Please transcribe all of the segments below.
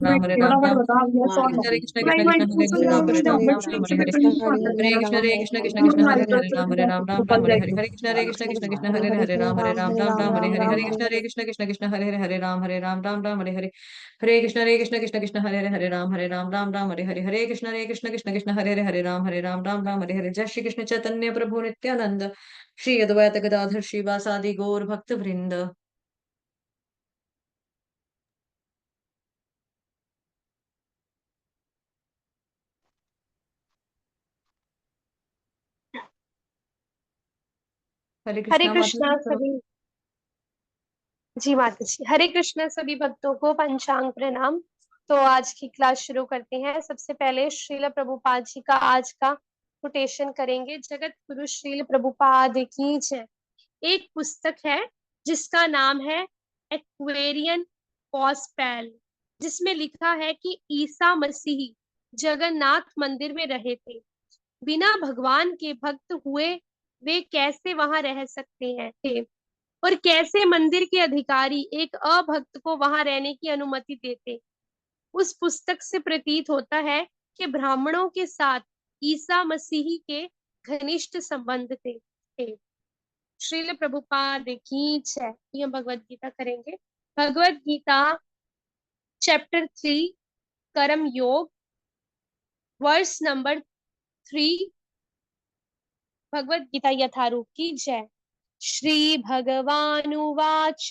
राम हरे राम राम राम हरे कृष्ण कृष्ण कृष्ण हरे हरे राम हरे राम राम राम हरे हरे हरे कृष्ण कृष्ण कृष्ण हरे हरे राम हरे राम राम राम हरे हरे हरे कृष्ण कृष्ण कृष्ण हरे हरे राम हरे राम राम राम हरे हरे हरे कृष्ण कृष्ण कृष्ण हरे हरे राम हरे राम राम राम हरे हरे हरे कृष्ण कृष्ण कृष्ण हरे हरे राम हरे राम राम राम हरे हरे हरे कृष्ण कृष्ण कृष्ण हरे हरे राम हरे राम राम राम हरे हरे जय श्री कृष्ण चैतन्य प्रभु नित्यानंद श्री अद्वैत गदाधर श्रीवासादि गौर भक्त वृंद। हरे हरे कृष्णा माता कृष्णा जी। सभी। जी माता जी, हरे कृष्णा सभी भक्तों को पंचांग प्रणाम। तो आज की क्लास शुरू करते हैं। सबसे पहले श्रील प्रभुपाद जी का आज का कोटेशन करेंगे। जगत गुरु श्रील प्रभुपाद की जय। एक पुस्तक है जिसका नाम है एक्वेरियन गॉस्पेल, जिसमें लिखा है कि ईसा मसीह जगन्नाथ मंदिर में रहे थे। बिना भगवान के भक्त हुए वे कैसे वहां रह सकते हैं थे, और कैसे मंदिर के अधिकारी एक अभक्त को वहां रहने की अनुमति देते। उस पुस्तक से प्रतीत होता है कि ब्राह्मणों के साथ ईसा मसीह के घनिष्ठ संबंध थे। श्रील प्रभुपाद की जय। ये हम भगवत गीता करेंगे। भगवत गीता चैप्टर 3 कर्म योग, वर्स नंबर 3। भगवत गीता यथारूप की जय। श्री भगवानुवाच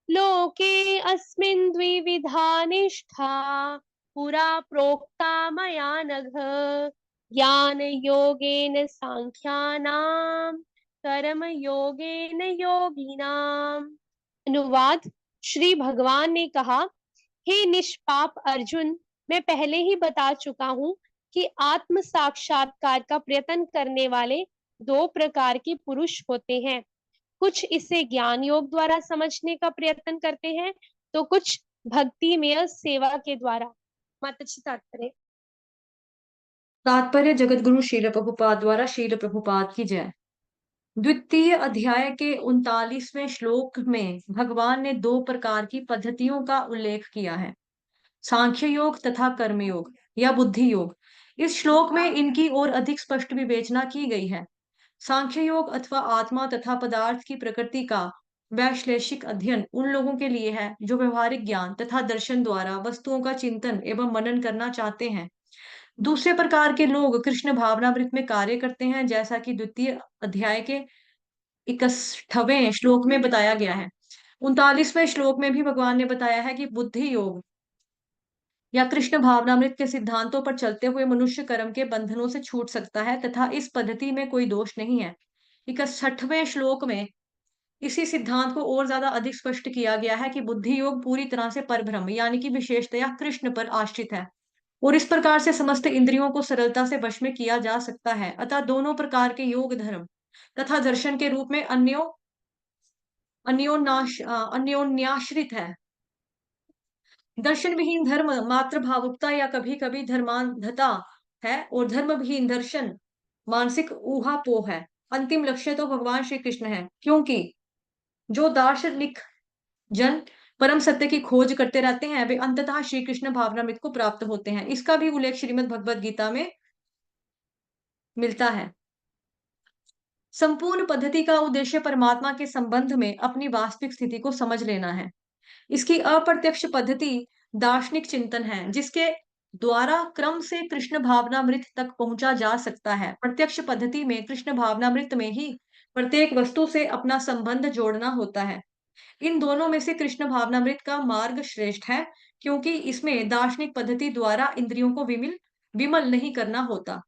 लोके अस्मिन् द्विविधा निष्ठा पुरा प्रोक्ता मया नघ ज्ञान योगेन सांख्यानां कर्म योगेन योगिनाम्। अनुवाद। श्री भगवान ने कहा, हे निष्पाप अर्जुन, मैं पहले ही बता चुका हूँ कि आत्म साक्षात्कार का प्रयत्न करने वाले दो प्रकार के पुरुष होते हैं। कुछ इसे ज्ञान योग द्वारा समझने का प्रयत्न करते हैं, तो कुछ भक्तिमय सेवा के द्वारा। माता जी तात्पर्य। तात्पर्य जगत गुरु शील प्रभुपाद द्वारा शील प्रभुपाद की जय। द्वितीय अध्याय के 39वें श्लोक में भगवान ने दो प्रकार की पद्धतियों का उल्लेख किया है, सांख्य योग तथा कर्मयोग या बुद्धि योग। इस श्लोक में इनकी और अधिक स्पष्ट विवेचना की गई है। सांख्य योग अथवा आत्मा तथा पदार्थ की प्रकृति का वैश्लेषिक अध्ययन उन लोगों के लिए है जो व्यवहारिक ज्ञान तथा दर्शन द्वारा वस्तुओं का चिंतन एवं मनन करना चाहते हैं। दूसरे प्रकार के लोग कृष्ण भावनामृत में कार्य करते हैं, जैसा कि द्वितीय अध्याय के 61वें श्लोक में बताया गया है। 39वें श्लोक में भी भगवान ने बताया है कि बुद्धि योग या कृष्ण भावनामृत के सिद्धांतों पर चलते हुए मनुष्य कर्म के बंधनों से छूट सकता है तथा इस पद्धति में कोई दोष नहीं है। 61वें श्लोक में इसी सिद्धांत को और ज्यादा अधिक स्पष्ट किया गया है कि बुद्धि योग पूरी तरह से परब्रह्म यानी कि विशेषतया कृष्ण पर आश्रित है और इस प्रकार से समस्त इंद्रियों को सरलता से वश में किया जा सकता है। अतः दोनों प्रकार के योग धर्म तथा दर्शन के रूप में अन्योन्याश्रित है। दर्शन विहीन धर्म मात्र भावुकता या कभी कभी धर्मांधता है और धर्म विहीन दर्शन मानसिक ऊहापोह है। अंतिम लक्ष्य तो भगवान श्री कृष्ण है, क्योंकि जो दार्शनिक जन परम सत्य की खोज करते रहते हैं वे अंततः श्री कृष्ण भावनामृत को प्राप्त होते हैं। इसका भी उल्लेख श्रीमद् भगवद गीता में मिलता है। संपूर्ण पद्धति का उद्देश्य परमात्मा के संबंध में अपनी वास्तविक स्थिति को समझ लेना है। इसकी अप्रत्यक्ष पद्धति दार्शनिक चिंतन है, जिसके द्वारा क्रम से कृष्ण भावनामृत तक पहुंचा जा सकता है। प्रत्यक्ष पद्धति में कृष्ण भावनामृत में ही प्रत्येक वस्तु से अपना संबंध जोड़ना होता है। इन दोनों में से कृष्ण भावनामृत का मार्ग श्रेष्ठ है, क्योंकि इसमें दार्शनिक पद्धति द्वारा इंद्रियों को विमल नहीं करना होता।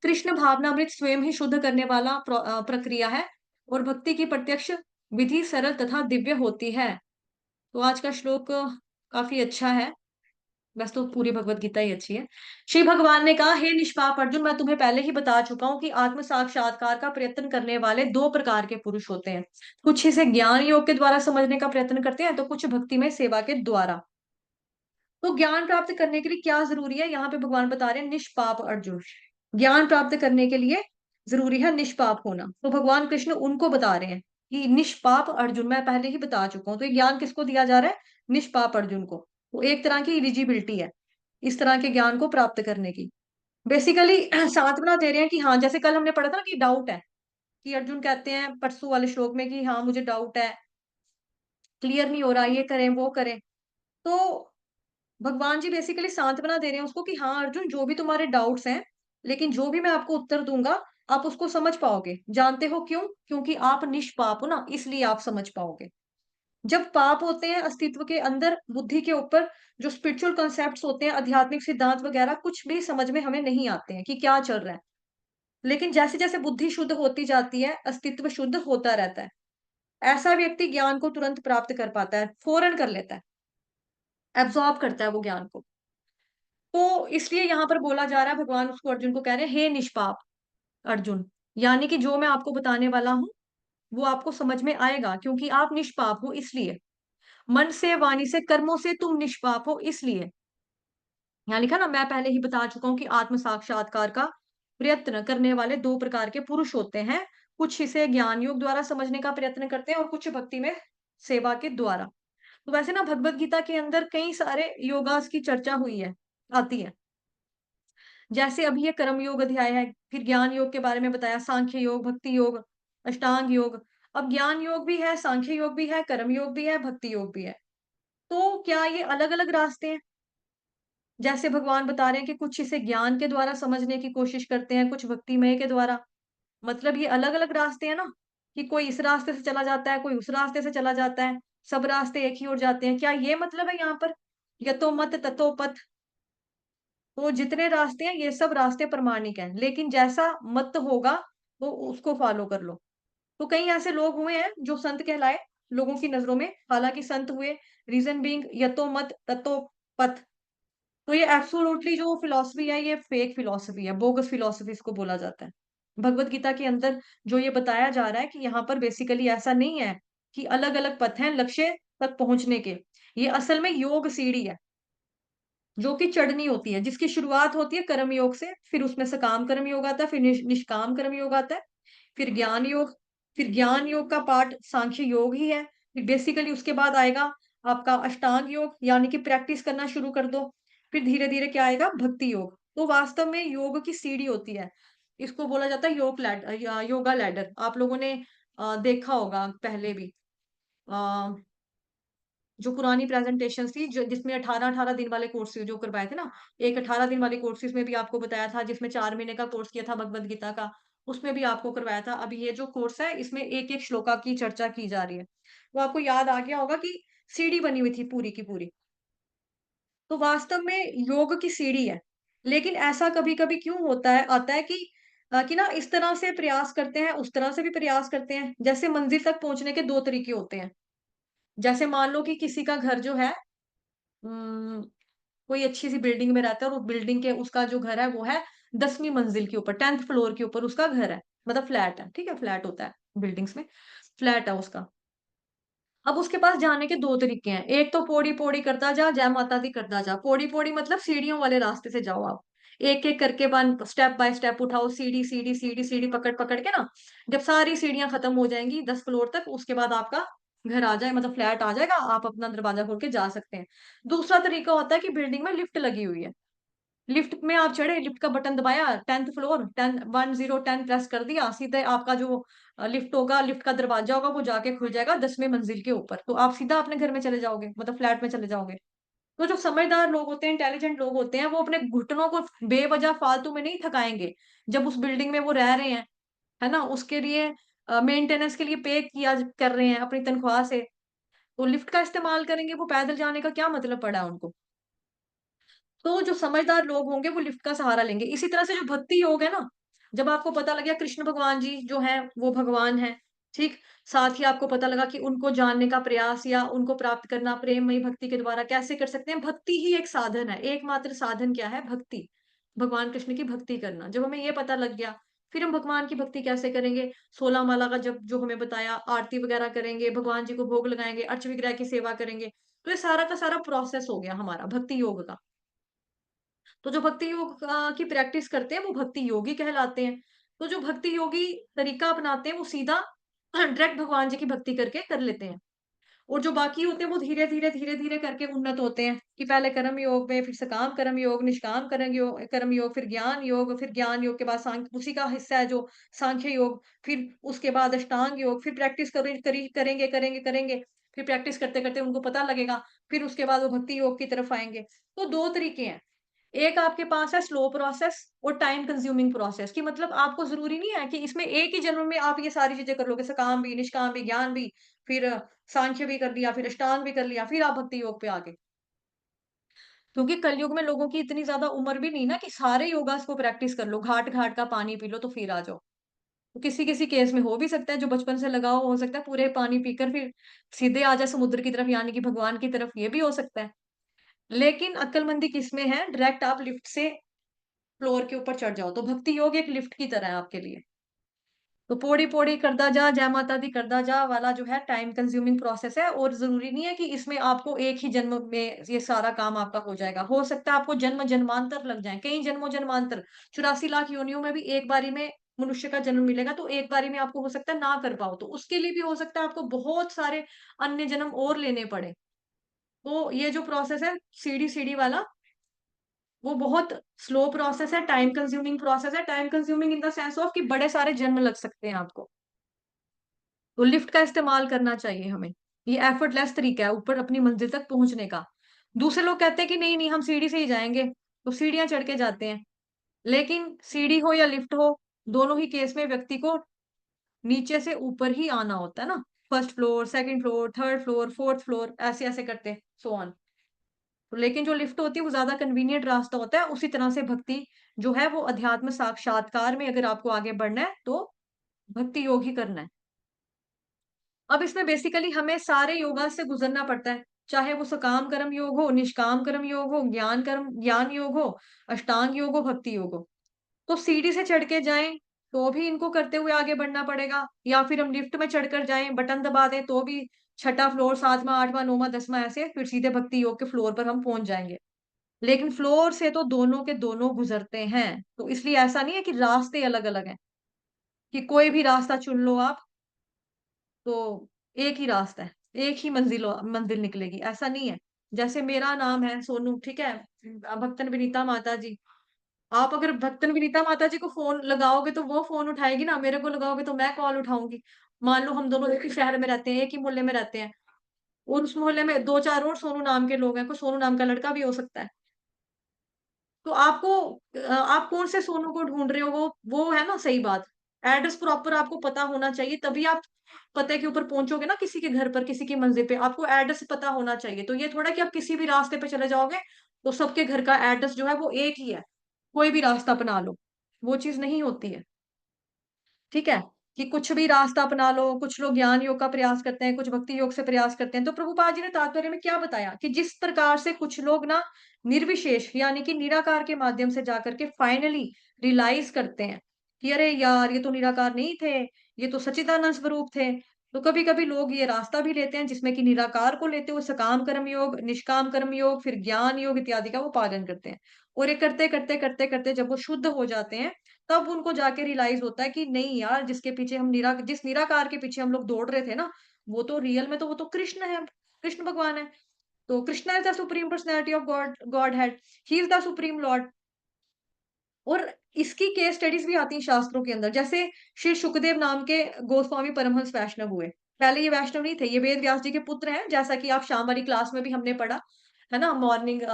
कृष्ण भावनामृत स्वयं ही शुद्ध करने वाला प्रक्रिया है और भक्ति की प्रत्यक्ष विधि सरल तथा दिव्य होती है। तो आज का श्लोक काफी अच्छा है। बस तो पूरी भगवत गीता ही अच्छी है। श्री भगवान ने कहा, हे निष्पाप अर्जुन, मैं तुम्हें पहले ही बता चुका हूं कि आत्म साक्षात्कार का प्रयत्न करने वाले दो प्रकार के पुरुष होते हैं। कुछ इसे ज्ञान योग के द्वारा समझने का प्रयत्न करते हैं, तो कुछ भक्ति में सेवा के द्वारा। तो ज्ञान प्राप्त करने के लिए क्या जरूरी है, यहाँ पे भगवान बता रहे हैं निष्पाप अर्जुन। ज्ञान प्राप्त करने के लिए जरूरी है निष्पाप होना। तो भगवान कृष्ण उनको बता रहे हैं कि निष्पाप अर्जुन, मैं पहले ही बता चुका हूं। तो ये ज्ञान किसको दिया जा रहा है? निष्पाप अर्जुन को। वो एक तरह की एलिजिबिलिटी है इस तरह के ज्ञान को प्राप्त करने की। बेसिकली सांत्वना दे रहे हैं कि हाँ, जैसे कल हमने पढ़ा था ना कि डाउट है, कि अर्जुन कहते हैं परसों वाले श्लोक में कि हाँ मुझे डाउट है, क्लियर नहीं हो रहा, ये करें वो करें। तो भगवान जी बेसिकली सांत्वना दे रहे हैं उसको कि हाँ अर्जुन, जो भी तुम्हारे डाउट्स हैं, लेकिन जो भी मैं आपको उत्तर दूंगा आप उसको समझ पाओगे। जानते हो क्यों? क्योंकि आप निष्पाप हो ना, इसलिए आप समझ पाओगे। जब पाप होते हैं अस्तित्व के अंदर, बुद्धि के ऊपर, जो स्पिरिचुअल कॉन्सेप्ट्स होते हैं, आध्यात्मिक सिद्धांत वगैरह, कुछ भी समझ में हमें नहीं आते हैं कि क्या चल रहा है। लेकिन जैसे जैसे बुद्धि शुद्ध होती जाती है, अस्तित्व शुद्ध होता रहता है, ऐसा व्यक्ति ज्ञान को तुरंत प्राप्त कर पाता है, फौरन कर लेता है, एब्जॉर्ब करता है वो ज्ञान को। तो इसलिए यहाँ पर बोला जा रहा है, भगवान उसको अर्जुन को कह रहे हैं, हे निष्पाप अर्जुन, यानी कि जो मैं आपको बताने वाला हूँ वो आपको समझ में आएगा, क्योंकि आप निष्पाप हो इसलिए। मन से, वाणी से, कर्मों से तुम निष्पाप हो इसलिए। यहाँ लिखा ना, मैं पहले ही बता चुका हूँ कि आत्म साक्षात्कार का प्रयत्न करने वाले दो प्रकार के पुरुष होते हैं। कुछ इसे ज्ञान योग द्वारा समझने का प्रयत्न करते हैं और कुछ भक्ति में सेवा के द्वारा। तो वैसे ना भगवत गीता के अंदर कई सारे योगास की चर्चा हुई है, आती है। जैसे अभी ये कर्म योग अध्याय है, फिर ज्ञान योग के बारे में बताया, सांख्य योग, भक्ति योग, अष्टांग योग। अब ज्ञान योग भी है, सांख्य योग भी है, कर्म योग भी है, भक्ति योग भी है। तो क्या ये अलग अलग रास्ते हैं? जैसे भगवान बता रहे हैं कि कुछ इसे ज्ञान के द्वारा समझने की कोशिश करते हैं, कुछ भक्तिमय के द्वारा। मतलब ये अलग अलग रास्ते हैं ना, कि कोई इस रास्ते से चला जाता है, कोई उस रास्ते से चला जाता है, सब रास्ते एक ही ओर जाते हैं। क्या ये मतलब है यहाँ पर? यतो मत ततो पथ। तो जितने रास्ते हैं ये सब रास्ते प्रमाणिक हैं, लेकिन जैसा मत होगा वो उसको फॉलो कर लो। तो कई ऐसे लोग हुए हैं जो संत कहलाए लोगों की नजरों में, हालांकि संत हुए। रीजन बीइंग यतो मत ततो पथ। तो ये एब्सोल्युटली जो फिलॉसफी है ये फेक फिलॉसफी है, बोगस फिलॉसफी इसको बोला जाता है। भगवत गीता के अंदर जो ये बताया जा रहा है कि यहाँ पर बेसिकली ऐसा नहीं है कि अलग अलग पथ हैं लक्ष्य तक पहुंचने के। ये असल में योग सीढ़ी है जो कि चढ़नी होती है, जिसकी शुरुआत होती है कर्म योग से, फिर उसमें सकाम कर्म योग आता है, फिर निष्काम कर्म योग आता है, फिर ज्ञान योग। फिर ज्ञान योग का पार्ट सांख्य योग ही है। फिर बेसिकली उसके बाद आएगा आपका अष्टांग योग, यानी कि प्रैक्टिस करना शुरू कर दो। फिर धीरे धीरे क्या आएगा? भक्ति योग। तो वास्तव में योग की सीढ़ी होती है, इसको बोला जाता है योग लैडर या योगा लैडर। आप लोगों ने देखा होगा पहले भी, जो पुरानी प्रेजेंटेशन थी, जो जिसमें 18-18 दिन वाले कोर्स जो करवाए थे ना, एक 18 दिन वाले कोर्सेज में भी आपको बताया था, जिसमें 4 महीने का कोर्स किया था भगवत गीता का, उसमें भी आपको करवाया था। अभी ये जो कोर्स है इसमें एक एक श्लोका की चर्चा की जा रही है। तो आपको याद आ गया होगा कि सीढ़ी बनी हुई थी पूरी की पूरी। तो वास्तव में योग की सीढ़ी है। लेकिन ऐसा कभी कभी क्यों होता है, आता है कि ना इस तरह से प्रयास करते हैं, उस तरह से भी प्रयास करते हैं। जैसे मंजिल तक पहुंचने के दो तरीके होते हैं। जैसे मान लो कि किसी का घर जो है, उम, कोई अच्छी-सी बिल्डिंग में रहता है और उस बिल्डिंग के उसका जो घर है वो है 10वीं मंजिल के ऊपर, 10th फ्लोर के ऊपर उसका घर है। मतलब फ्लैट है, ठीक है? फ्लैट होता है बिल्डिंग्स में, फ्लैट है उसका। अब उसके पास जाने के 2 तरीके हैं। एक तो पौड़ी-पौड़ी करता जा, जय माता दी करता जा। पौड़ी-पौड़ी मतलब सीढ़ियों वाले रास्ते से जाओ आप। एक-एक करके वन स्टेप बाय स्टेप उठाओ, सीढ़ी, सीढ़ी, सीढ़ी, सीढ़ी पकड़-पकड़ के ना, जब सारी सीढ़ियाँ खत्म हो जाएँगी 10 फ्लोर तक, उसके बाद आपका घर आ जाए, मतलब फ्लैट आ जाएगा, आप अपना दरवाज़ा खोल के जा सकते हैं। दूसरा तरीका होता है कि बिल्डिंग में लिफ्ट लगी हुई है। लिफ्ट में आप चढ़े, लिफ्ट का बटन दबाया, 10th फ्लोर, 10 1010 प्रेस कर दिया, सीधे आपका जो लिफ्ट होगा, लिफ्ट का दरवाजा होगा, वो जाके खुल जाएगा 10वें मंजिल के ऊपर। तो आप सीधा अपने घर में चले जाओगे, मतलब फ्लैट में चले जाओगे। तो जो समझदार लोग होते हैं, इंटेलिजेंट लोग होते हैं, वो अपने घुटनों को बेवजह फालतू में नहीं थकाएँगे। जब उस बिल्डिंग में वो रह रहे हैं, है ना? उसके लिए मेंटेनेंस के लिए पे किया कर रहे हैं अपनी तनख्वाह से, तो लिफ्ट का इस्तेमाल करेंगे, वो पैदल जाने का क्या मतलब पड़ा है उनको? तो जो समझदार लोग होंगे वो लिफ्ट का सहारा लेंगे। इसी तरह से जो भक्ति योग है ना, जब आपको पता लग गया कृष्ण भगवान जी जो हैं वो भगवान हैं, ठीक? साथ ही आपको पता लगा कि उनको जानने का प्रयास या उनको प्राप्त करना प्रेममयी भक्ति के द्वारा कैसे कर सकते हैं? भक्ति ही एक साधन है, एकमात्र साधन क्या है? भक्ति। भगवान कृष्ण की भक्ति करना। जब हमें ये पता लग गया, फिर हम भगवान की भक्ति कैसे करेंगे? 16 माला का जप जो हमें बताया, आरती वगैरह करेंगे, भगवान जी को भोग लगाएँगे, अर्च विग्रह की सेवा करेंगे। तो ये सारा का सारा प्रोसेस हो गया हमारा भक्ति योग का। तो जो भक्ति योग की प्रैक्टिस करते हैं वो भक्ति योगी कहलाते हैं। तो जो भक्ति योगी तरीका अपनाते हैं वो सीधा डायरेक्ट भगवान जी की भक्ति करके कर लेते हैं। और जो बाकी होते हैं वो धीरे-धीरे करके उन्नत होते हैं कि पहले कर्म योग में, फिर सकाम कर्म योग, निष्काम कर्म योग, फिर ज्ञान योग के बाद उसी का हिस्सा है जो सांख्य योग, फिर उसके बाद अष्टांग योग, फिर प्रैक्टिस करेंगे, फिर प्रैक्टिस करते-करते उनको पता लगेगा, फिर उसके बाद वो भक्ति योग की तरफ आएँगे। तो 2 तरीके हैं। एक आपके पास है स्लो प्रोसेस और टाइम कंज्यूमिंग प्रोसेस, कि मतलब आपको ज़रूरी नहीं है कि इसमें एक ही जन्म में आप ये सारी चीज़ें कर लोगे, सकाम भी, निष्काम भी, ज्ञान भी, फिर सांख्य भी कर लिया, फिर अष्टांग भी कर लिया, फिर आप भक्ति योग पे आ गए। क्योंकि कलयुग में लोगों की इतनी ज़्यादा उम्र भी नहीं ना कि सारे योगास को प्रैक्टिस कर लो, घाट-घाट का पानी पी लो तो फिर आ जाओ। तो किसी-किसी केस में हो भी सकता है, जो बचपन से लगा हो सकता है पूरे पानी पीकर फिर सीधे आ जाए समुद्र की तरफ, यानी कि भगवान की तरफ, ये भी हो सकता है। लेकिन अक्लमंदी किसमें है, डायरेक्ट आप लिफ्ट से फ्लोर के ऊपर चढ़ जाओ, तो भक्ति योग एक लिफ्ट की तरह है आपके लिए। तो पौड़ी-पौड़ी करदा जा, जय माता दी करदा जा वाला जो है टाइम कंज्यूमिंग प्रोसेस है, और ज़रूरी नहीं है कि इसमें आपको एक ही जन्म में ये सारा काम आपका हो जाएगा। हो सकता है आपको जन्म-जन्मांतर लग जाएँ, कई जन्मों-जन्मांतर, 84 लाख योनियों में भी एक बारी में मनुष्य का जन्म मिलेगा, तो एक बारी में आपको हो सकता है ना कर पाओ, तो उसके लिए भी हो सकता है आपको बहुत सारे अन्य जन्म और लेने पड़े। तो ये जो प्रोसेस है सीढ़ी-सीढ़ी वाला, वो बहुत स्लो प्रोसेस है, टाइम कंज्यूमिंग प्रोसेस है, time consuming in the sense of कि बड़े सारे जन्म लग सकते हैं आपको। तो लिफ्ट का इस्तेमाल करना चाहिए हमें। ये एफर्टलेस तरीका है ऊपर अपनी मंजिल तक पहुँचने का। दूसरे लोग कहते हैं कि नहीं, नहीं हम सीढ़ी से ही जाएँगे, तो सीढ़ियाँ चढ़ के जाते हैं। लेकिन सीढ़ी हो या लिफ्ट हो, दोनों ही केस में व्यक्ति को नीचे से ऊपर ही आना होता है ना। First floor, second floor, third floor, fourth floor, ऐसे-ऐसे करते सो ऑन। तो लेकिन जो लिफ्ट होती है वो ज़्यादा कन्वीनिएंट रास्ता होता है। उसी तरह से भक्ति जो है वो अध्यात्म साक्षात्कार में अगर आपको आगे बढ़ना है, तो भक्ति योग ही करना है। अब इसमें बेसिकली हमें सारे योगा से गुज़रना पड़ता है। चाहे वो सकाम कर्म योग हो, निष्काम कर्म योग हो, ज्ञान योग हो, अष्टांग योग हो, भक्ति योग हो। तो सीढ़ी से चढ़ के जाएँ, तो भी इनको करते हुए आगे बढ़ना पड़ेगा, या फिर हम लिफ्ट में चढ़कर जाएँ, बटन दबा दें तो भी छठा फ्लोर, 7वाँ, 8वाँ, 9वाँ, 10वाँ ऐसे फिर सीधे भक्ति योग के फ्लोर पर हम पहुँच जाएँगे। लेकिन फ्लोर से तो दोनों के दोनों गुज़रते हैं। तो इसलिए ऐसा नहीं है कि रास्ते अलग-अलग हैं, कि कोई भी रास्ता चुन लो आप, तो एक ही रास्ता है, एक ही मंज़िल निकलेगी, ऐसा नहीं है। जैसे मेरा नाम है सोनू, ठीक है? भक्तन विनीता माता जी। आप अगर भक्तन विनीता माता जी को फ़ोन लगाओगे तो वो फ़ोन उठाएगी ना, मेरे को लगाओगे तो मैं कॉल उठाऊँगी। मान लो हम दोनों एक ही शहर में रहते हैं, एक ही मोहल्ले में रहते हैं, और उस मोहल्ले में 2-4 और सोनू नाम के लोग हैं, कोई सोनू नाम का लड़का भी हो सकता है। तो आप कौन से सोनू को ढूँढ रहे हो, वो है ना सही बात। एड्रेस प्रॉपर आपको पता होना चाहिए, तभी आप पते के ऊपर पहुँचोगे ना किसी के घर पर, किसी की मंज़िल पे, आपको एड्रेस पता होना चाहिए। तो ये थोड़ा कि आप किसी भी रास्ते पे चले जाओगे, तो सबके घर का एड्रेस जो है वो एक ही है, कोई भी रास्ता अपना लो, वो चीज़ नहीं होती है। ठीक है? कि कुछ भी रास्ता अपना लो, कुछ लोग ज्ञान योग का प्रयास करते हैं, कुछ भक्ति योग से प्रयास करते हैं। तो प्रभुपाद जी ने तात्पर्य में क्या बताया कि जिस प्रकार से कुछ लोग ना निर्विशेष यानी कि निराकार के माध्यम से जाकर के फाइनली रियलाइज़ करते हैं कि अरे यार! ये तो निराकार नहीं थे, ये तो सच्चिदानंद स्वरूप थे। तो कभी-कभी लोग ये रास्ता भी लेते हैं जिसमें कि निराकार को लेते हुए सकाम कर्म योग, निष्काम कर्म योग, फिर ज्ञान योग इत्यादि का वो पालन करते हैं। और ये करते-करते जब वो शुद्ध हो जाते हैं, तब उनको जाके रियलाइज़ होता है कि नहीं यार, जिस निराकार के पीछे हम लोग दौड़ रहे थे ना, वो तो रियल में तो वो तो कृष्ण है, कृष्ण भगवान है। तो Krishna is the supreme personality of godhead, he is the supreme Lord. और इसकी केस स्टडीज़ भी आती हैं शास्त्रों के अंदर। जैसे श्री शुकदेव नाम के गोस्वामी परमहंस वैष्णव हुए। पहले ये वैष्णव नहीं थे, ये वेद व्यास जी के पुत्र हैं, जैसा कि आप शाम वाली क्लास में भी हमने पढ़ा, है ना?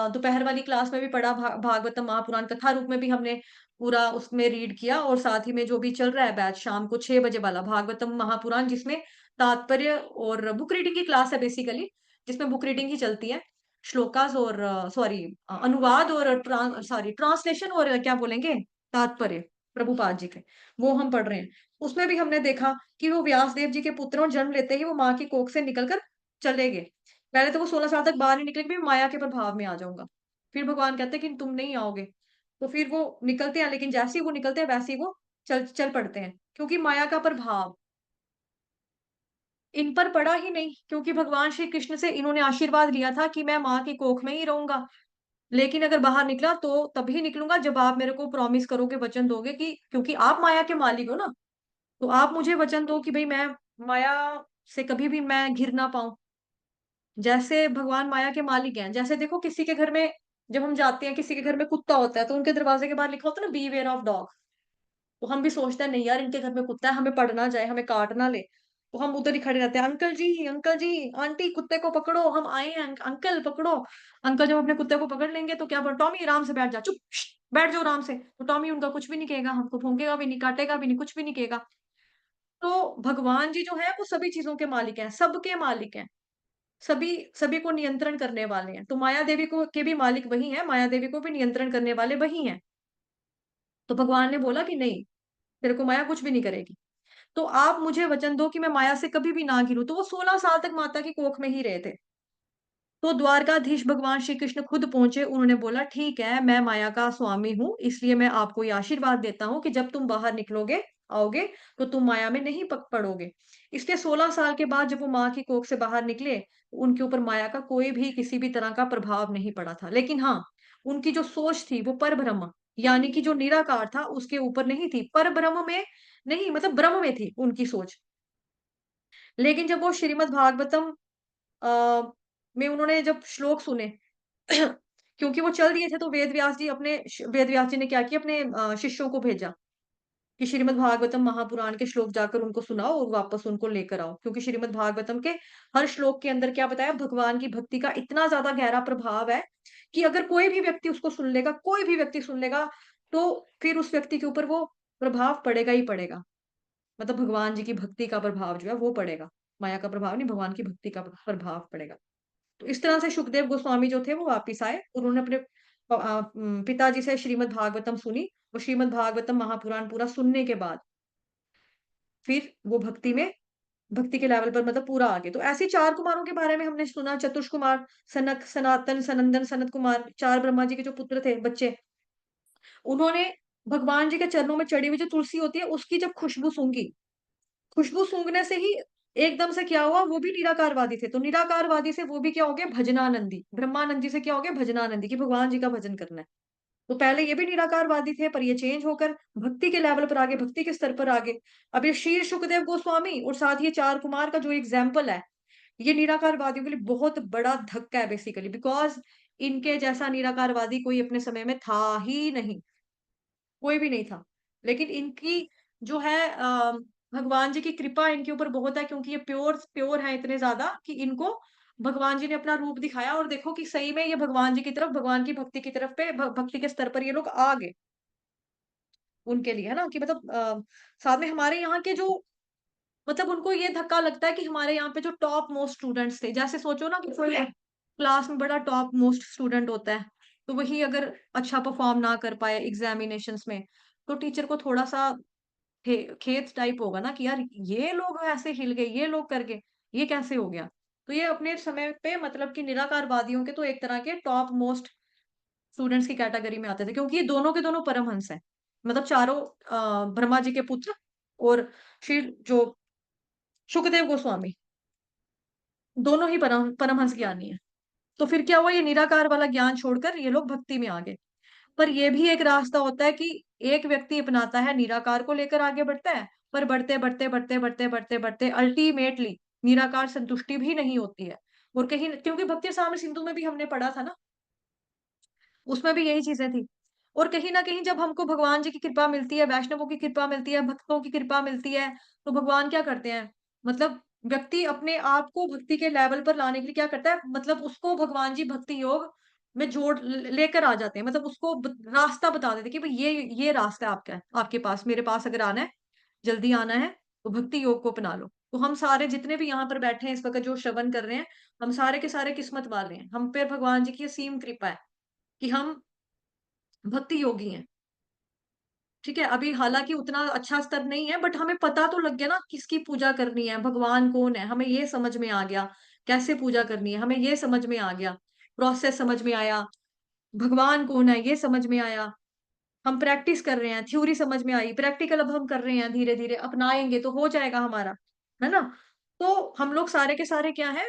दोपहर वाली क्लास में भी पढ़ा, भागवतम महापुराण कथा रूप में भी हमने पूरा उसमें रीड किया, और साथ ही में जो भी चल रहा है बैच शाम को 6 बजे वाला भागवतम महापुराण, जिसमें तात्पर्य और बुक रीडिंग की क्लास है बेसिकली, जिसमें बुक रीडिंग ही चलती है। श्लोकास और अनुवाद और ट्रांसलेशन और क्या बोलेंगे, तात्पर्य प्रभुपाद जी के, वो हम पढ़ रहे हैं। उसमें भी हमने देखा कि वो व्यासदेव जी के पुत्र और जन्म लेते ही वो माँ की कोख से निकल कर चले गए। पहले तो वो 16 साल तक बाहर नहीं निकले कि मैं माया के प्रभाव में आ जाऊँगा। फिर भगवान कहते हैं कि तुम नहीं आओगे। तो फिर वो निकलते हैं, लेकिन जैसे ही वो निकलते हैं वैसे ही वो चल चल पड़ते हैं। क्योंकि माया का प्रभाव इन पर पड़ा ही नहीं, क्योंकि भगवान श्री कृष्ण से इन्होंने आशीर्वाद लिया था कि मैं माँ की कोख में ही रहूँगा। लेकिन अगर बाहर निकला तो तभी निकलूँगा जब आप मेरे को प्रॉमिस करोगे, वचन दोगे कि क्योंकि आप माया के मालिक हो ना, तो आप मुझे वचन दो कि भई मैं माया से कभी भी मैं घिर ना पाऊँ। जैसे भगवान माया के मालिक हैं। जैसे देखो किसी के घर में जब हम जाते हैं, किसी के घर में कुत्ता होता है तो उनके दरवाजे के बाहर लिखा होता है ना, बीवेयर ऑफ डॉग। तो हम भी सोचते हैं नहीं यार इनके घर में कुत्ता है, हमें पड़ ना जाए, हमें काट ना ले। तो हम उधर ही खड़े रहते हैं, अंकल जी, आंटी कुत्ते को पकड़ो, हम आए हैं, अंकल पकड़ो। अंकल जब अपने कुत्ते को पकड़ लेंगे तो क्या बोल, टॉमी आराम से बैठ जा, चुप बैठ जाओ आराम से। तो टॉमी उनका कुछ भी नहीं कहेगा, हमको भौंकेगा भी नहीं, काटेगा भी नहीं, कुछ भी नहीं कहेगा। तो भगवान जी जो है वो सभी चीजों के मालिक हैं, सबके मालिक हैं, सभी सभी को नियंत्रण करने वाले हैं। तो माया देवी को के भी मालिक वही हैं, माया देवी को भी नियंत्रण करने वाले वही हैं। तो भगवान ने बोला कि नहीं, तेरे को माया कुछ भी नहीं करेगी। तो आप मुझे वचन दो कि मैं माया से कभी भी ना गिरूं। तो वो 16 साल तक माता की कोख में ही रहे थे। तो द्वारकाधीश भगवान श्री कृष्ण खुद पहुंचे, उन्होंने बोला ठीक है, मैं माया का स्वामी हूँ, इसलिए मैं आपको ये आशीर्वाद देता हूँ कि जब तुम बाहर निकलोगे, आओगे, तो तुम माया में नहीं पक पड़ोगे। इसलिए 16 साल के बाद जब वो माँ की कोख से बाहर निकले, उनके ऊपर माया का कोई भी किसी भी तरह का प्रभाव नहीं पड़ा था। लेकिन हाँ, उनकी जो सोच थी वो पर ब्रह्म, यानी कि जो निराकार था उसके ऊपर नहीं थी, पर ब्रह्म में नहीं, मतलब ब्रह्म में थी उनकी सोच। लेकिन जब वो श्रीमद् भागवतम में उन्होंने जब श्लोक सुने, क्योंकि वो चल दिए थे, तो वेद व्यास जी ने क्या किया, अपने शिष्यों को भेजा कि श्रीमद् भागवतम महापुराण के श्लोक जाकर उनको सुनाओ और वापस उनको लेकर आओ। क्योंकि श्रीमद् भागवतम के हर श्लोक के अंदर क्या बताया, भगवान की भक्ति का इतना ज्यादा गहरा प्रभाव है कि अगर कोई भी व्यक्ति उसको सुन लेगा, कोई भी व्यक्ति सुन लेगा, तो फिर उस व्यक्ति के ऊपर वो प्रभाव पड़ेगा ही पड़ेगा। मतलब भगवान जी की भक्ति का प्रभाव जो है वो पड़ेगा। माया का प्रभाव नहीं, भगवान की भक्ति का प्रभाव पड़ेगा। तो इस तरह से सुखदेव गोस्वामी जो थे वो वापिस आए, उन्होंने अपने पिताजी से श्रीमद् भागवतम सुनी। और श्रीमद् भागवतम महापुराण पूरा सुनने के बाद फिर वो भक्ति के लेवल पर मतलब पूरा आ गए। तो ऐसे 4 कुमारों के बारे में हमने सुना, चतुष कुमार, सनक, सनातन, सनंदन, सनत कुमार, 4 ब्रह्मा जी के जो पुत्र थे, बच्चे, उन्होंने भगवान जी के चरणों में चढ़ी हुई जो तुलसी होती है उसकी जब खुशबू सूंघी, खुशबू सूंघने से ही एकदम से क्या हुआ, वो भी निराकारवादी थे, तो निराकारवादी से वो भी क्या हो गए, भजनानंदी। ब्रह्मानंद जी से क्या हो गया, भजनानंदी, की भगवान जी का भजन करना है। तो पहले ये भी निराकारवादी थे, पर ये चेंज होकर भक्ति के लेवल पर आगे, भक्ति के स्तर पर आगे। अब ये शील सुखदेव गोस्वामी और साथ ये 4 कुमार का जो एग्जाम्पल है, ये निराकारवादियों के लिए बहुत बड़ा धक्का है बेसिकली, बिकॉज इनके जैसा निराकारवादी कोई अपने समय में था ही नहीं, कोई भी नहीं था। लेकिन इनकी जो है भगवान जी की कृपा इनके ऊपर बहुत है, क्योंकि ये प्योर प्योर है इतने ज़्यादा कि इनको भगवान जी ने अपना रूप दिखाया, और देखो कि सही में ये भगवान जी की तरफ, भगवान की भक्ति की तरफ पे भक्ति के स्तर पर ये लोग आ गए। उनके लिए है ना कि मतलब साथ में हमारे यहाँ के जो, मतलब उनको ये धक्का लगता है कि हमारे यहाँ पे जो टॉप मोस्ट स्टूडेंट्स थे, जैसे सोचो ना कि कोई क्लास में बड़ा टॉप मोस्ट स्टूडेंट होता है, तो वही अगर अच्छा परफॉर्म ना कर पाए एग्जामिनेशंस में, तो टीचर को थोड़ा सा खेत टाइप होगा ना कि यार ये लोग ऐसे हिल गए, ये लोग कर गए, ये कैसे हो गया। तो ये अपने समय पे मतलब कि निराकारवादियों के तो एक तरह के टॉप मोस्ट स्टूडेंट्स की कैटेगरी में आते थे, क्योंकि ये दोनों के दोनों परमहंस हैं, मतलब चारों ब्रह्मा जी के पुत्र, और श्री जो सुखदेव गोस्वामी, दोनों ही परमहंस ज्ञानी है। तो फिर क्या हुआ, ये निराकार वाला ज्ञान छोड़कर ये लोग भक्ति में आ गए। पर ये भी एक रास्ता होता है कि एक व्यक्ति अपनाता है, निराकार को लेकर आगे बढ़ता है, पर बढ़ते अल्टीमेटली निराकार संतुष्टि भी नहीं होती है। और कहीं, क्योंकि भक्ति साम्र सिंधु में भी हमने पढ़ा था ना, उसमें भी यही चीजें थी। और कहीं ना कहीं जब हमको भगवान जी की कृपा मिलती है, वैष्णवों की कृपा मिलती है, भक्तों की कृपा मिलती है, तो भगवान क्या करते हैं, मतलब व्यक्ति अपने आप को भक्ति के लेवल पर लाने के लिए क्या करता है, मतलब उसको भगवान जी भक्ति योग में लेकर आ जाते हैं, मतलब उसको रास्ता बता देते हैं कि भाई ये रास्ता है आपका, आपके पास, मेरे पास अगर आना है, जल्दी आना है, तो भक्ति योग को अपना लो। तो हम सारे जितने भी यहाँ पर बैठे हैं इस वक्त जो श्रवण कर रहे हैं, हम सारे के सारे किस्मत वाले हैं, हम पे भगवान जी की असीम कृपा है कि हम भक्ति योगी हैं। ठीक है, अभी हालांकि उतना अच्छा स्तर नहीं है, बट हमें पता तो लग गया ना किसकी पूजा करनी है, भगवान कौन है, हमें ये समझ में आ गया, कैसे पूजा करनी है हमें ये समझ में आ गया, प्रोसेस समझ में आया, भगवान कौन है ये समझ में आया। हम प्रैक्टिस कर रहे हैं, थ्योरी समझ में आई, प्रैक्टिकल अब हम कर रहे हैं, धीरे धीरे अपनाएंगे तो हो जाएगा हमारा, है ना। तो हम लोग सारे के सारे क्या है,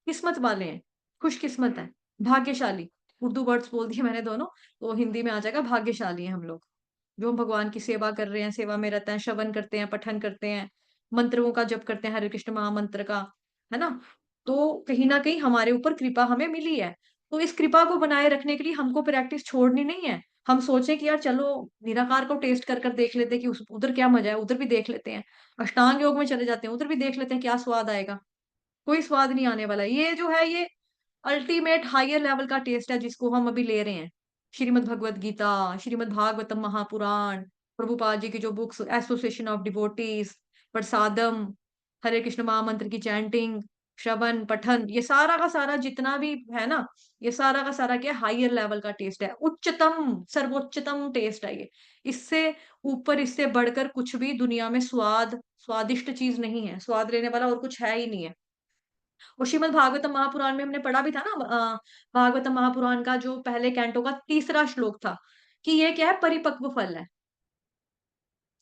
किस्मत वाले हैं, खुशकिस्मत है, भाग्यशाली। उर्दू वर्ड्स बोल दिए मैंने दोनों, तो हिंदी में आ जाएगा, भाग्यशाली हैं हम लोग, जो हम भगवान की सेवा कर रहे हैं, सेवा में रहते हैं, श्रवण करते हैं, पठन करते हैं, मंत्रों का जप करते हैं, हरे कृष्ण महामंत्र का, है ना। तो कहीं ना कहीं हमारे ऊपर कृपा हमें मिली है। तो इस कृपा को बनाए रखने के लिए हमको प्रैक्टिस छोड़नी नहीं है। हम सोचें कि यार चलो निराकार को टेस्ट कर कर देख लेते हैं कि उधर क्या मजा है, उधर भी देख लेते हैं। अष्टांग योग में चले जाते हैं, उधर भी देख लेते हैं क्या स्वाद आएगा। कोई स्वाद नहीं आने वाला। ये जो है ये अल्टीमेट हायर लेवल का टेस्ट है जिसको हम अभी ले रहे हैं। श्रीमद् भगवत गीता, श्रीमद् भागवतम महापुराण, प्रभुपाद जी की जो बुक्स, एसोसिएशन ऑफ डिवोटीज, प्रसादम, हरे कृष्ण महामंत्र की चैंटिंग, श्रवण पठन, ये सारा का सारा जितना भी है ना, ये सारा का सारा क्या हायर लेवल का टेस्ट है, उच्चतम सर्वोच्चतम टेस्ट है ये। इससे ऊपर, इससे बढ़कर कुछ भी दुनिया में स्वादिष्ट चीज नहीं है, स्वाद लेने वाला और कुछ है ही नहीं है। और श्रीमद् भागवतम महापुराण में हमने पढ़ा भी था ना, भागवतम महापुराण का जो पहले कैंटो का तीसरा श्लोक था कि ये क्या है, परिपक्व फल है।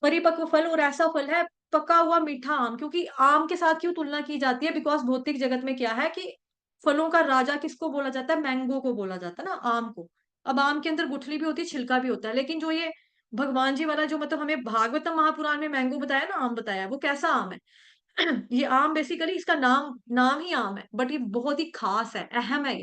परिपक्व फल, और ऐसा फल है पका हुआ मीठा आम। क्योंकि आम के साथ क्यों तुलना की जाती है? बिकॉज भौतिक जगत में क्या है कि फलों का राजा किसको बोला जाता है? मैंगो को बोला जाता है ना, आम को। अब आम के अंदर गुठली भी होती है, छिलका भी होता है, लेकिन जो ये भगवान जी वाला जो मतलब हमें भागवतम महापुराण में मैंगो बताया ना, आम बताया, वो कैसा आम है? ये आम बेसिकली, इसका नाम नाम ही आम है, बट ये बहुत ही खास है, अहम है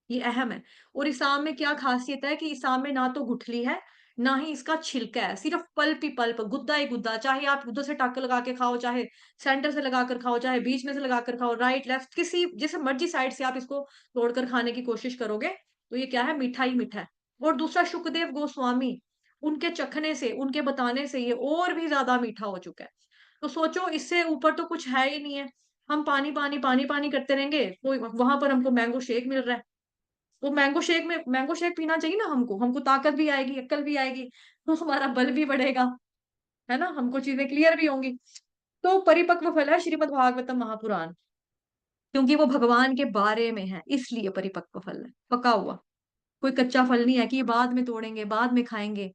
ये अहम है। और इस आम में क्या खासियत है कि इस आम में ना तो गुठली है, ना ही इसका छिलका है, सिर्फ पल्प ही पल्प, गुद्दा ही गुद्दा। चाहे आप उधर से टाक लगा के खाओ, चाहे सेंटर से लगा कर खाओ, चाहे बीच में से लगा कर खाओ, राइट लेफ्ट किसी जिस मर्जी साइड से आप इसको तोड़कर खाने की कोशिश करोगे, तो ये क्या है, मीठा ही मीठा है। और दूसरा, शुकदेव गोस्वामी, उनके चखने से, उनके बताने से ये और भी ज्यादा मीठा हो चुका है। तो सोचो, इससे ऊपर तो कुछ है ही नहीं है। हम पानी पानी पानी पानी करते रहेंगे, तो वहां पर हमको मैंगो शेक मिल रहा है। तो मैंगो शेक पीना चाहिए ना हमको, हमको ताकत भी आएगी, अक्ल भी आएगी, तो हमारा बल भी बढ़ेगा, है ना, हमको चीजें क्लियर भी होंगी। तो परिपक्व फल है श्रीमद् भागवतम महापुराण, क्योंकि वो भगवान के बारे में है, इसलिए परिपक्व फल है, पका हुआ। कोई कच्चा फल नहीं है कि ये बाद में तोड़ेंगे, बाद में खाएंगे।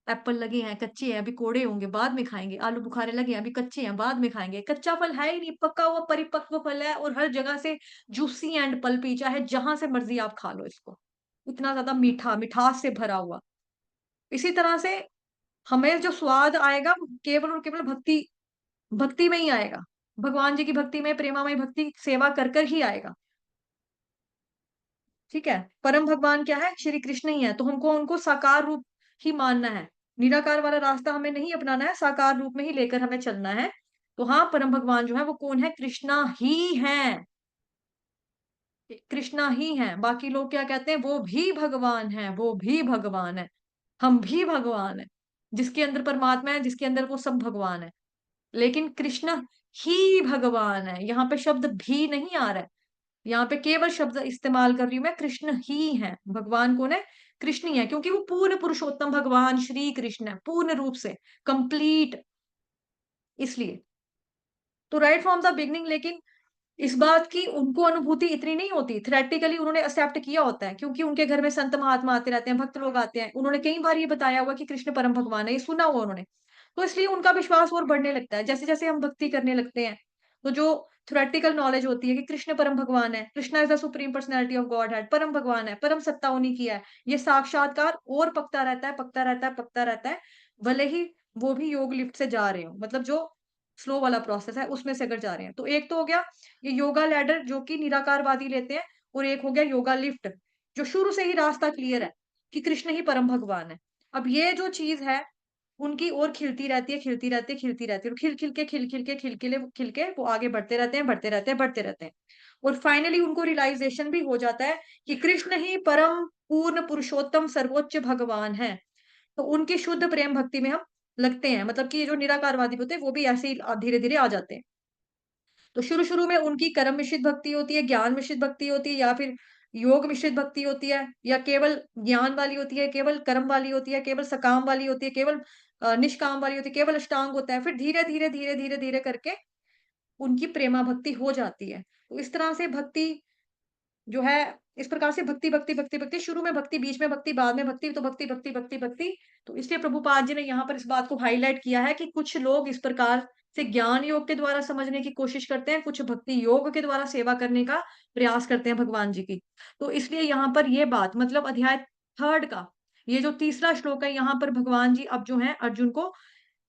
एप्पल लगे हैं कच्चे हैं, अभी कोड़े होंगे, बाद में खाएंगे। आलू बुखारे लगे हैं, अभी कच्चे हैं, बाद में खाएंगे। कच्चा फल है ही नहीं, पका हुआ परिपक्व फल है, और हर जगह से जूसी एंड पल्पी, चाहे जहां से मर्जी आप खा लो इसको। इतना ज्यादा मीठा, मिठास से भरा हुआ। इसी तरह से हमें जो स्वाद आएगा वो केवल और केवल भक्ति भक्ति में ही आएगा। भगवान जी की भक्ति में, प्रेमामय भक्ति सेवा कर कर ही आएगा। ठीक है, परम भगवान क्या है? श्री कृष्ण ही है, तो हमको उनको साकार रूप ही मानना है। निराकार वाला रास्ता हमें नहीं अपनाना है, साकार रूप में ही लेकर हमें चलना है। तो हाँ, परम भगवान जो है वो कौन है? कृष्णा ही है, कृष्णा ही है। बाकी लोग क्या कहते हैं? वो भी भगवान है, वो भी भगवान है, हम भी भगवान है। जिसके अंदर परमात्मा है, जिसके अंदर वो सब भगवान है। लेकिन कृष्ण ही भगवान है, यहाँ पे शब्द भी नहीं आ रहा है, यहाँ पे केवल शब्द इस्तेमाल कर रही हूं मैं, कृष्ण ही है। भगवान कौन है? कृष्ण ही है, क्योंकि वो पूर्ण पुरुषोत्तम भगवान श्री कृष्ण है, पूर्ण रूप से कंप्लीट, इसलिए। तो राइट फ्रॉम द बिगनिंग, लेकिन इस बात की उनको अनुभूति इतनी नहीं होती, थ्रेटिकली उन्होंने एक्सेप्ट किया होता है, क्योंकि उनके घर में संत महात्मा आते रहते हैं, भक्त लोग आते हैं, उन्होंने कई बार ये बताया हुआ कि कृष्ण परम भगवान है, ये सुना हुआ उन्होंने। तो इसलिए उनका विश्वास और बढ़ने लगता है जैसे जैसे हम भक्ति करने लगते हैं। तो जो थ्योरेटिकल नॉलेज होती है कि कृष्ण परम भगवान है, Krishna is the supreme personality of God head, परम भगवान है, परम सत्ता उन्हीं की है, ये साक्षात्कार और पकता रहता है, पकता रहता है, पकता रहता है। भले ही वो भी योग लिफ्ट से जा रहे हो, मतलब जो स्लो वाला प्रोसेस है उसमें से अगर जा रहे हैं। तो एक तो हो गया ये योगा लैडर जो कि निराकारवादी लेते हैं, और एक हो गया योगा लिफ्ट जो शुरू से ही रास्ता क्लियर है कि कृष्ण ही परम भगवान है। अब ये जो चीज है उनकी और खिलती रहती है, खिलती रहती है, खिलती रहती है, और खिल खिल के खिल खिल के खिल खिल खिल के वो आगे बढ़ते रहते हैं, बढ़ते रहते हैं, बढ़ते रहते हैं। और फाइनली उनको रियलाइजेशन भी हो जाता है कि कृष्ण ही परम पूर्ण पुरुषोत्तम सर्वोच्च भगवान है। तो उनकी शुद्ध प्रेम भक्ति में हम लगते हैं, मतलब कि ये जो निराकारवादी होते हैं वो भी ऐसे ही धीरे धीरे आ जाते हैं। तो शुरू शुरू में उनकी कर्म मिश्रित भक्ति होती है, ज्ञान मिश्रित भक्ति होती है, या फिर योग मिश्रित भक्ति होती है, या केवल ज्ञान वाली होती है, केवल कर्म वाली होती है, केवल सकाम वाली होती है, केवल निष्काम वाली होती है, केवल अष्टांग होता है। फिर धीरे धीरे धीरे धीरे धीरे करके उनकी प्रेमा भक्ति हो जाती है। तो इस तरह से भक्ति जो है, इस प्रकार से भक्ति भक्ति भक्ति भक्ति, शुरू में भक्ति, बीच में भक्ति, बाद में भक्ति, तो भक्ति भक्ति भक्ति भक्ति। तो इसलिए प्रभुपाद जी ने यहाँ पर इस बात को हाईलाइट किया है कि कुछ लोग इस प्रकार से ज्ञान योग के द्वारा समझने की कोशिश करते हैं, कुछ भक्ति योग के द्वारा सेवा करने का प्रयास करते हैं भगवान जी की। तो इसलिए यहाँ पर ये बात, मतलब अध्याय थर्ड का ये जो तीसरा श्लोक है, यहाँ पर भगवान जी अब जो है अर्जुन को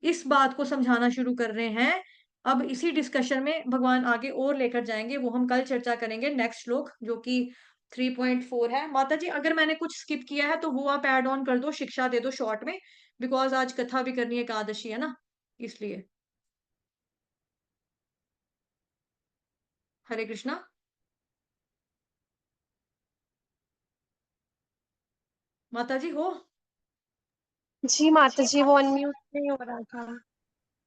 इस बात को समझाना शुरू कर रहे हैं। अब इसी डिस्कशन में भगवान आगे और लेकर जाएंगे, वो हम कल चर्चा करेंगे नेक्स्ट श्लोक जो कि 3.4 है। माता जी अगर मैंने कुछ स्किप किया है तो वो आप ऐड ऑन कर दो, शिक्षा दे दो शॉर्ट में, बिकॉज आज कथा भी करनी है, एकादशी है ना, इसलिए। हरे कृष्णा। माता जी हो? जी माता जी, वो अनम्यूट नहीं हो रहा था।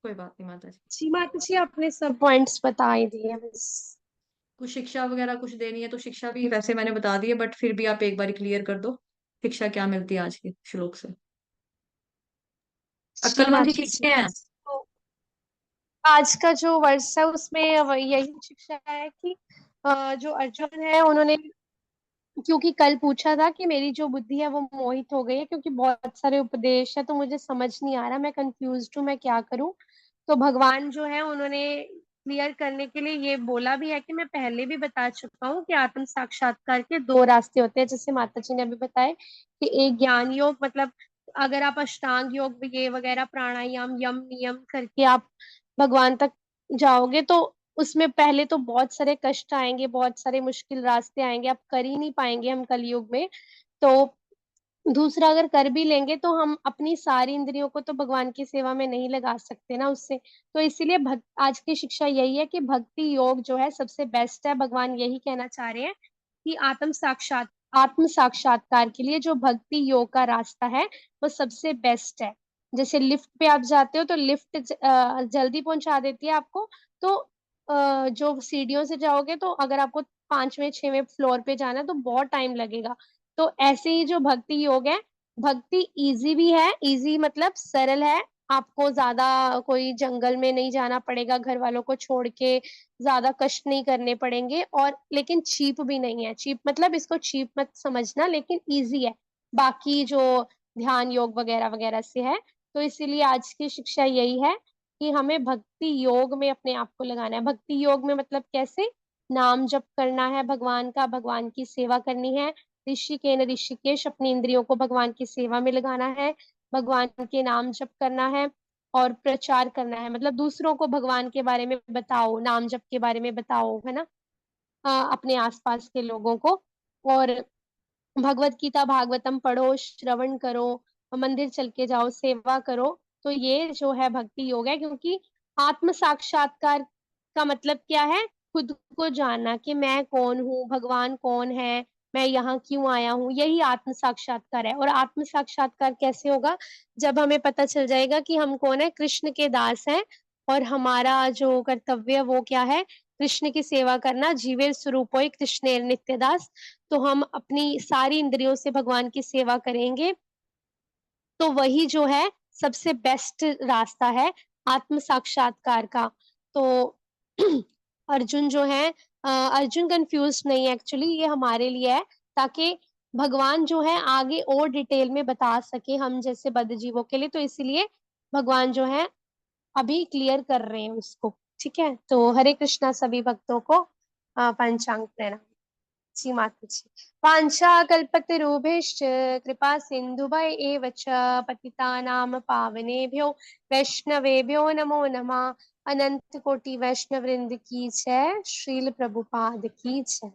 कोई बात नहीं माता जी। जी माता जी, आपने सब पॉइंट्स बता ही दिए बस। कुछ शिक्षा वगैरह कुछ देनी है तो शिक्षा भी वैसे मैंने बता दी है, बट फिर भी आप एक बार क्लियर कर दो शिक्षा क्या मिलती है आज के श्लोक से। जी अक्कलमंद जी माता जी, किसके हैं? तो आज का जो वर्ष है उसमें यही शिक्षा है कि जो अर्जुन है उन्होंने, क्योंकि कल पूछा था कि मेरी जो बुद्धि है वो मोहित हो गई है, क्योंकि बहुत सारे उपदेश है तो मुझे समझ नहीं आ रहा, मैं कंफ्यूज हूँ मैं क्या करूँ। तो भगवान जो है उन्होंने क्लियर करने के लिए ये बोला भी है कि मैं पहले भी बता चुका हूँ कि आत्म साक्षात्कार के दो रास्ते होते हैं, जैसे माता जी ने अभी बताया कि एक ज्ञान योग, मतलब अगर आप अष्टांग योग ये वगैरह प्राणायाम यम नियम करके आप भगवान तक जाओगे तो उसमें पहले तो बहुत सारे कष्ट आएंगे, बहुत सारे मुश्किल रास्ते आएंगे, आप कर ही नहीं पाएंगे हम कलयुग में। तो दूसरा, अगर कर भी लेंगे तो हम अपनी सारी इंद्रियों को तो भगवान की सेवा में नहीं लगा सकते ना उससे। तो इसीलिए भक्त आज की शिक्षा यही है कि भक्ति योग जो है सबसे बेस्ट है। भगवान यही कहना चाह रहे हैं कि आत्म साक्षात्कार के लिए जो भक्ति योग का रास्ता है वो सबसे बेस्ट है। जैसे लिफ्ट पे आप जाते हो तो लिफ्ट जल्दी पहुंचा देती है आपको। तो जो सीढ़ियों से जाओगे तो अगर आपको पांचवें छठवें फ्लोर पे जाना है तो बहुत टाइम लगेगा। तो ऐसे ही जो भक्ति योग है, भक्ति इजी भी है, इजी मतलब सरल है। आपको ज्यादा कोई जंगल में नहीं जाना पड़ेगा, घर वालों को छोड़ के ज्यादा कष्ट नहीं करने पड़ेंगे, और लेकिन चीप भी नहीं है। चीप मतलब इसको चीप मत समझना, लेकिन इजी है बाकी जो ध्यान योग वगैरह वगैरह से है। तो इसीलिए आज की शिक्षा यही है कि हमें भक्ति योग में अपने आप को लगाना है। भक्ति योग में मतलब कैसे? नाम जप करना है भगवान का, भगवान की सेवा करनी है। ऋषिकेन ऋषिकेश, अपनी इंद्रियों को भगवान की सेवा में लगाना है, भगवान के नाम जप करना है और प्रचार करना है, मतलब दूसरों को भगवान के बारे में बताओ, नाम जप के बारे में बताओ, है ना। अपने आसपास के लोगों को। और भगवत गीता भागवतम पढ़ो, श्रवण करो, मंदिर चल के जाओ, सेवा करो। तो ये जो है भक्ति योग है, क्योंकि आत्म साक्षात्कार का मतलब क्या है? खुद को जानना कि मैं कौन हूँ, भगवान कौन है, मैं यहाँ क्यों आया हूँ, यही आत्म साक्षात्कार है। और आत्म साक्षात्कार कैसे होगा? जब हमें पता चल जाएगा कि हम कौन है, कृष्ण के दास हैं, और हमारा जो कर्तव्य वो क्या है, कृष्ण की सेवा करना। जीवेर स्वरूपोय कृष्णेर नित्य दास। तो हम अपनी सारी इंद्रियों से भगवान की सेवा करेंगे, तो वही जो है सबसे बेस्ट रास्ता है आत्म साक्षात्कार का। तो अर्जुन जो है, अर्जुन कंफ्यूज नहीं है एक्चुअली, ये हमारे लिए है ताकि भगवान जो है आगे और डिटेल में बता सके हम जैसे बद्ध जीवों के लिए। तो इसीलिए भगवान जो है अभी क्लियर कर रहे हैं उसको। ठीक है, तो हरे कृष्णा सभी भक्तों को पंचांग प्रणाम। जी माता जी। वाञ्छाकल्पतरुभ्यश्च कृपा सिन्धुभय एव च पतितानां पावनेभ्यो वैष्णवेभ्यो नमो नमः। अनंत कोटि वैष्णव वृंद की जय। श्रील प्रभुपाद की जय।